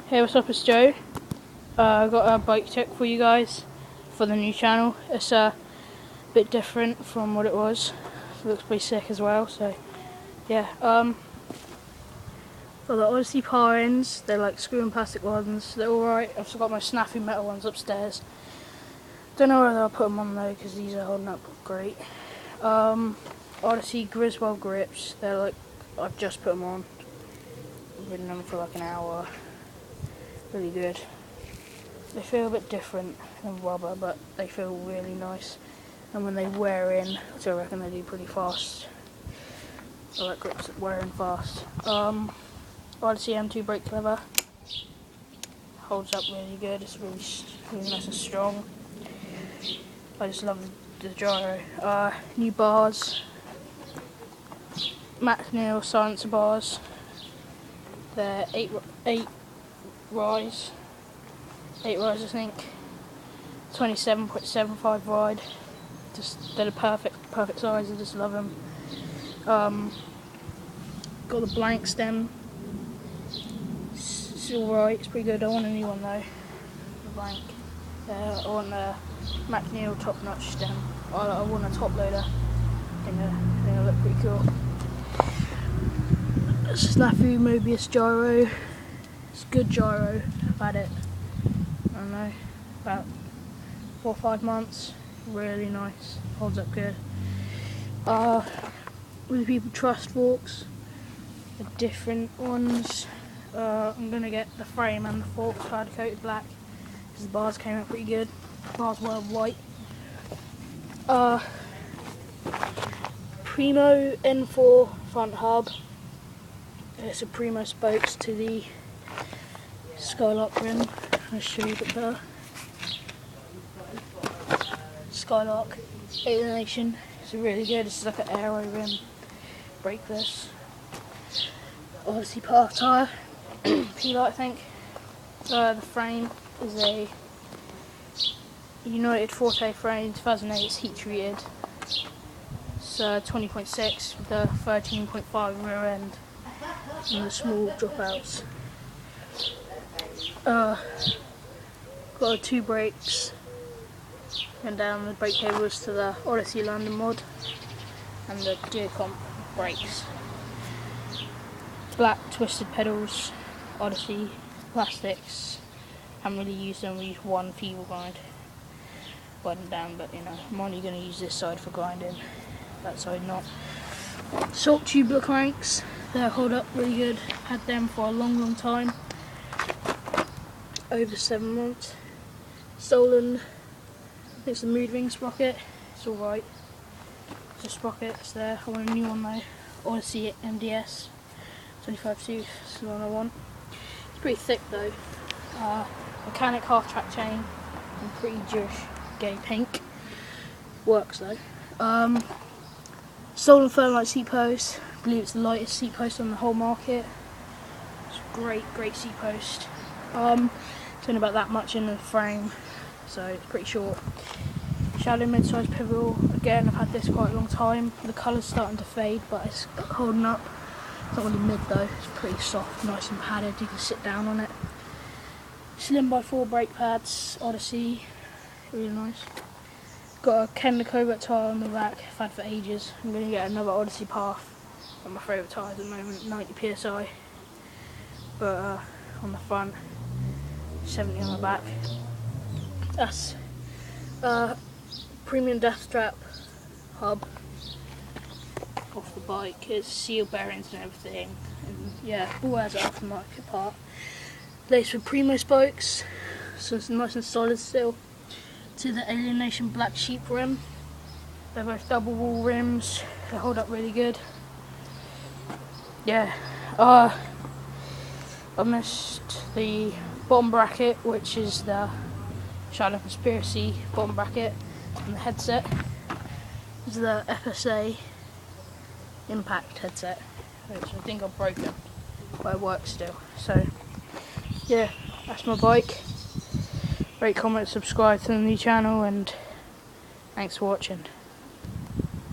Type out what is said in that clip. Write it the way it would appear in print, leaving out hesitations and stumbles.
Hey, what's up, it's Joe. I got a bike tip for you guys for the new channel. It's a bit different from what it was. It looks pretty sick as well, so yeah. For the Odyssey power ends, they're like screw and plastic ones. They're alright. I've still got my snappy metal ones upstairs. Don't know whether I'll put them on though, because these are holding up great. Odyssey Griswold grips. They're like, I've just put them on. I've ridden them for like an hour. Really good. They feel a bit different than rubber, but they feel really nice. And when they wear in, which I reckon they do pretty fast. I like grips that wear in fast. Odyssey M2 brake lever. Holds up really good. It's really nice and strong. I just love the gyro. New bars. McNeil silencer bars. They're 8 rise. 8 rise, I think. 27.75 wide. They're the perfect size. I just love them. Got the blank stem. It's alright. It's pretty good. I want a new one though. The blank. I want a McNeil top notch stem. I want a top loader. I think it'll look pretty cool. Snafu Mobius gyro. It's good gyro. I've had it, I don't know, about 4 or 5 months. Really nice. Holds up good. Really people trust forks. The different ones. I'm gonna get the frame and the forks powder coated black because the bars came out pretty good. Bars were white. Primo N4 front hub. It's a Primo spokes to the Skylark rim. I'll show you a bit better. Skylark Alienation. It's really good. It's like an aero rim. Brakeless. Odyssey Park tyre. P-Light, I think. The frame is a United Forte frame, 2008. It's heat treated. It's 20.6 with the 13.5 rear end and the small dropouts. Got 2 brakes. And down the brake cables to the Odyssey London mod and the Geocomp brakes. Black twisted pedals, Odyssey plastics. Haven't really used them. We used one feeble grind. Button down, but you know, I'm only going to use this side for grinding, that side not. Salt tubular cranks, they hold up really good. Had them for a long time. Over 7 months. Stolen, I think it's the Mood Ring sprocket. It's alright. It's a sprocket, it's there. I want a new one though. Odyssey MDS 25 tooth, it's the one I want. It's pretty thick though. Mechanic half track chain in pretty Jewish gay pink. Works though. Stolen Fernlight seat post. I believe it's the lightest seat post on the whole market. It's a great seat post. It's only about that much in the frame, so it's pretty short. Shadow mid-size pivotal. Again, I've had this quite a long time. The colour's starting to fade, but it's holding up. It's not really mid though. It's pretty soft, nice and padded. You can sit down on it. Slim by 4 brake pads. Odyssey, really nice. Got a Kenda Covert tyre on the back. I've had for ages. I'm going to get another Odyssey Path. One of my favourite tyres at the moment, 90 psi. But on the front, 70 on the back. That's premium death strap hub off the bike. It's seal bearings and everything. And yeah, all has an aftermarket part. Laced with Primo spokes, so it's nice and solid still. To the Alienation Black Sheep rim. They're both double wall rims. They hold up really good. Yeah. I missed the bottom bracket, which is the Shadow Conspiracy bottom bracket, and the headset. This is the FSA Impact headset, which I think I've broken, but it works still. So yeah, that's my bike. Rate, comment, subscribe to the new channel, and thanks for watching.